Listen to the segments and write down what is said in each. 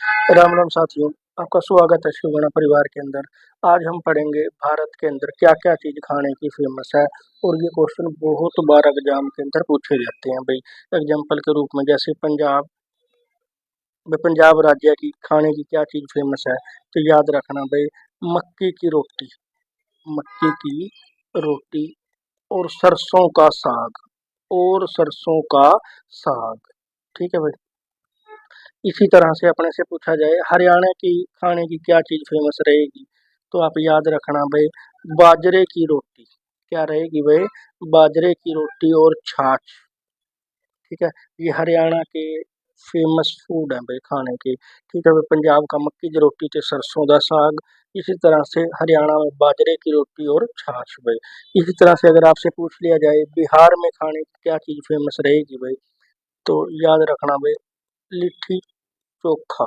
राम राम साथियों, आपका स्वागत है शिवगणा परिवार के अंदर। आज हम पढ़ेंगे भारत के अंदर क्या क्या चीज खाने की फेमस है। और ये क्वेश्चन बहुत बार एग्जाम के अंदर पूछे जाते हैं भाई। एग्जाम्पल के रूप में जैसे पंजाब राज्य की खाने की क्या चीज फेमस है, तो याद रखना भाई, मक्की की रोटी। मक्की की रोटी और सरसों का साग। और सरसों का साग, ठीक है भाई। इसी तरह से अपने से पूछा जाए हरियाणा की खाने की क्या चीज फेमस रहेगी, तो आप याद रखना भाई, बाजरे की रोटी। क्या रहेगी भाई? बाजरे की रोटी और छाछ। ठीक है, ये हरियाणा के फेमस फूड है भाई खाने के। ठीक है भाई, पंजाब का मक्की की रोटी ते सरसों का साग। इसी तरह से हरियाणा में बाजरे की रोटी और छाछ भाई। इसी तरह से अगर आपसे पूछ लिया जाए बिहार में खाने की क्या चीज फेमस रहेगी भाई, तो याद रखना भाई, लिट्टी चोखा।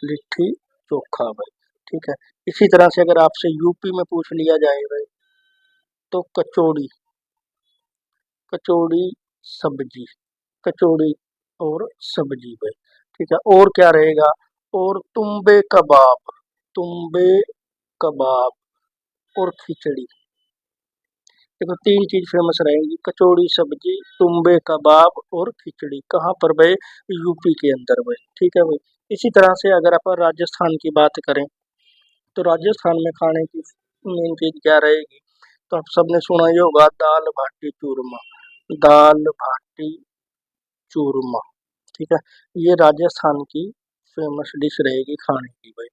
लिट्टी चोखा भाई, ठीक है। इसी तरह से अगर आपसे यूपी में पूछ लिया जाए भाई, तो कचौड़ी। कचौड़ी सब्जी। कचौड़ी और सब्जी भाई, ठीक है। और क्या रहेगा? और तुम्बे कबाब। तुम्बे कबाब और खिचड़ी। देखो, तीन चीज फेमस रहेंगी, कचौड़ी सब्जी, तुम्बे कबाब और खिचड़ी। कहाँ पर भाई? यूपी के अंदर भाई, ठीक है भाई। इसी तरह से अगर अपन राजस्थान की बात करें, तो राजस्थान में खाने की मेन चीज क्या रहेगी, तो आप सबने सुना ही होगा, दाल बाटी चूरमा। दाल बाटी चूरमा, ठीक है। ये राजस्थान की फेमस डिश रहेगी खाने की भाई,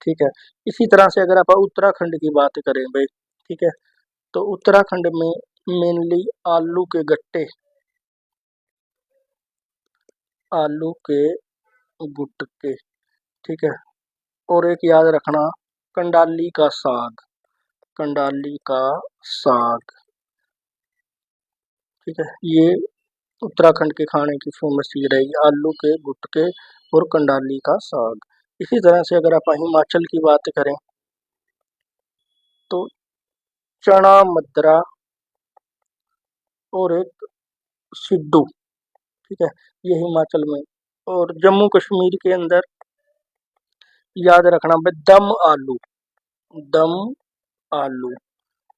ठीक है। इसी तरह से अगर आप उत्तराखंड की बात करें भाई, ठीक है, तो उत्तराखंड में मेनली आलू के गट्टे। आलू के गुटके, ठीक है। और एक याद रखना, कंडाली का साग। कंडाली का साग, ठीक है। ये उत्तराखंड के खाने की फेमस चीज रहेगी, आलू के गुटके और कंडाली का साग। इसी तरह से अगर आप हिमाचल की बात करें, तो चना मद्रा और एक सिड्डू, ठीक है, ये हिमाचल में। और जम्मू कश्मीर के अंदर याद रखना भाई, दम आलू। दम आलू।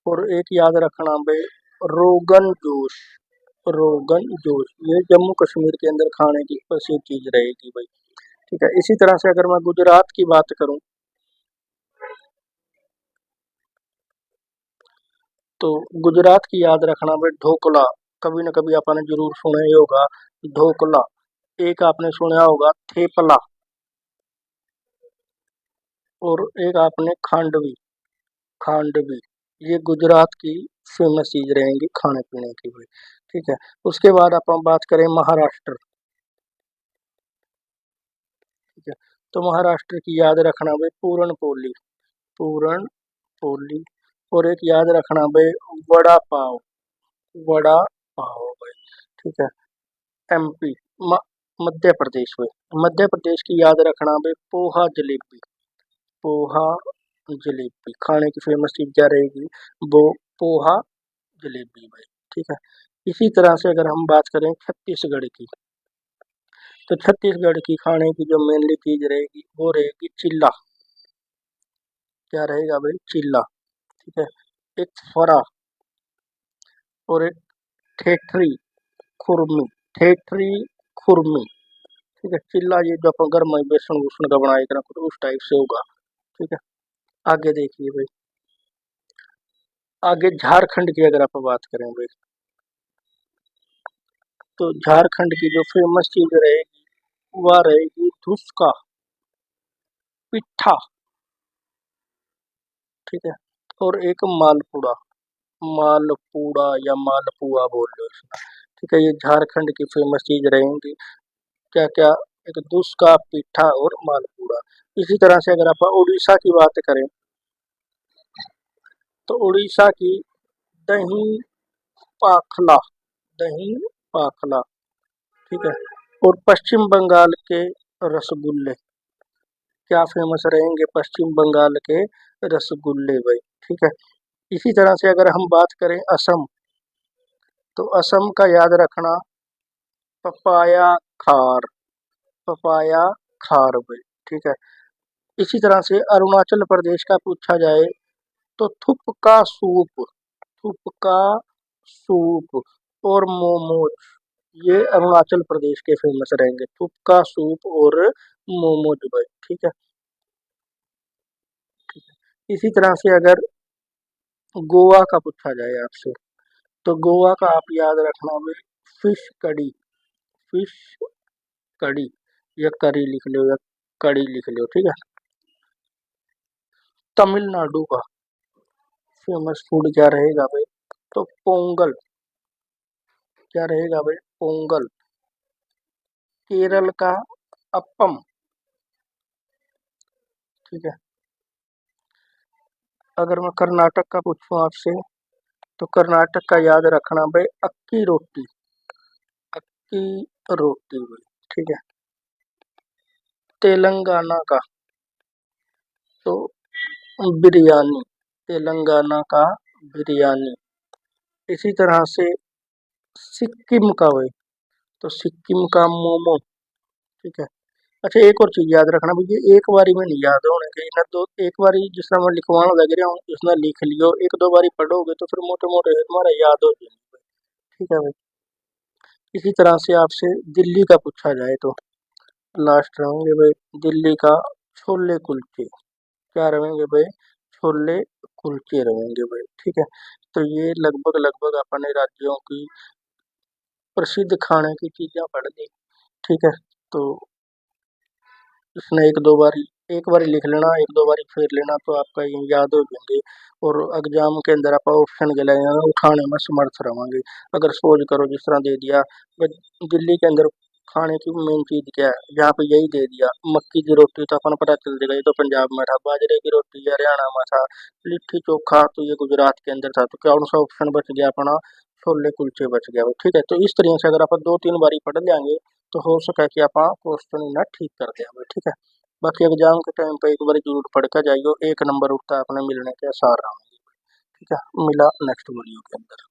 और एक याद रखना भाई, रोगन जोश। रोगन जोश, ये जम्मू कश्मीर के अंदर खाने की प्रसिद्ध चीज रहेगी भाई, ठीक है। इसी तरह से अगर मैं गुजरात की बात करूं, तो गुजरात की याद रखना भाई, ढोकला। कभी न कभी आपने जरूर सुना ही होगा, ढोकला। एक आपने सुना होगा थेपला। और एक आपने खांडवी। खांडवी, ये गुजरात की फेमस चीज रहेंगी खाने पीने की भाई, ठीक है। उसके बाद अपन बात करें महाराष्ट्र, ठीक है, तो महाराष्ट्र की याद रखना भाई, पूरन पोली। पूरन पोली। और एक याद रखना भाई, वड़ा पाव। वड़ा पाव भाई, ठीक है। एमपी, मध्य प्रदेश में। मध्य प्रदेश की याद रखना भाई, पोहा जलेबी। पोहा जलेबी खाने की फेमस चीज क्या रहेगी, वो पोहा जलेबी भाई, ठीक है। इसी तरह से अगर हम बात करें छत्तीसगढ़ की, तो छत्तीसगढ़ की खाने की जो मेनली चीज रहेगी वो रहेगी चिल्ला। क्या रहेगा भाई? चिल्ला, ठीक है। एक फरा और एक ठेठरी खुरमी। ठेठरी खुरमी, ठीक है। चिल्ला ये जो अपन गर्म बेसन वूसन का बनाए इतना कुछ उस टाइप से होगा, ठीक है। आगे देखिए भाई, आगे झारखंड की अगर आप बात करें भाई, तो झारखंड की जो फेमस चीज रहेगी वह रहेगी धुसका। पिट्ठा, ठीक है। और एक मालपुड़ा। मालपुड़ा या मालपुआ बोल लो इसमें, ठीक है। ये झारखंड की फेमस चीज रहेंगी, क्या क्या, एक धुसका, पिट्ठा और मालपुड़ा। इसी तरह से अगर आप उड़ीसा की बात करें, तो उड़ीसा की दही पाखला। दही पाखला, ठीक है। और पश्चिम बंगाल के रसगुल्ले। क्या फेमस रहेंगे पश्चिम बंगाल के? रसगुल्ले भाई, ठीक है। इसी तरह से अगर हम बात करें असम, तो असम का याद रखना, पपाया खार। पपाया खार भाई। ठीक है। इसी तरह से अरुणाचल प्रदेश का पूछा जाए तो थुपका सूप, थुपका सूप और मोमोज, ये अरुणाचल प्रदेश के फेमस रहेंगे, थुपका सूप और मोमोज भाई। ठीक है। इसी तरह से अगर गोवा का पूछा जाए आपसे, तो गोवा का आप याद रखना भाई, फिश कड़ी, फिश कड़ी, या करी लिख लो या कड़ी लिख लो। ठीक है। तमिलनाडु का फेमस फूड क्या रहेगा भाई, तो पोंगल, क्या रहेगा भाई, पोंगल। केरल का अपम। ठीक है। अगर मैं कर्नाटक का पूछूं आपसे, तो कर्नाटक का याद रखना भाई, अक्की रोटी, अक्की रोटी भाई। ठीक है। तेलंगाना का तो बिरयानी, तेलंगाना का बिरयानी। इसी तरह से सिक्किम का भाई, तो सिक्किम का मोमो। ठीक है। अच्छा, एक और चीज याद रखना भैया, एक बारी में नहीं याद होने के ना, दो एक बारी जिस तरह मैं लिखवाना लग रहा हूँ उसने लिख लियो, एक दो बारी पढ़ोगे तो फिर मोटे मोटे तुम्हारा याद हो जाएगा। ठीक है भाई। इसी तरह से आपसे दिल्ली का पूछा जाए तो लास्ट रहेंगे भाई, दिल्ली का छोले कुलचे, क्या रहेंगे भाई, छोले कुलचे रहेंगे भाई। ठीक है। तो ये लगभग लगभग अपने राज्यों की प्रसिद्ध खाने की चीजें पढ़ ली। ठीक है। तो इसमें एक बारी लिख लेना, एक दो बारी फिर लेना, तो आपका ये याद हो जाएंगे। और एग्जाम के अंदर आप ऑप्शन के लिए उठाने में समर्थ रहेंगे। अगर सोच करो जिस तरह दे दिया भाई, दिल्ली के अंदर खाने की मेन चीज क्या है, यहाँ पे यही दे दिया मक्की की रोटी, तो अपन पता चल जाएगा ये तो पंजाब में था, बाजरे की रोटी ये हरियाणा में था, लिट्टी चोखा तो ये गुजरात के अंदर था, तो कौन सा ऑप्शन बच गया अपना, छोले कुलचे बच गया। ठीक है। तो इस तरीके से अगर आप दो तीन बारी पढ़ लेंगे तो हो सके कि आप क्वेश्चन ना ठीक कर देंगे। ठीक है। बाकी एग्जाम के टाइम पे एक बार जरूर पढ़ कर जाइयो, एक नंबर उठता है अपने मिलने के आसार रहेंगे। ठीक है। मिला नेक्स्ट वीडियो के अंदर।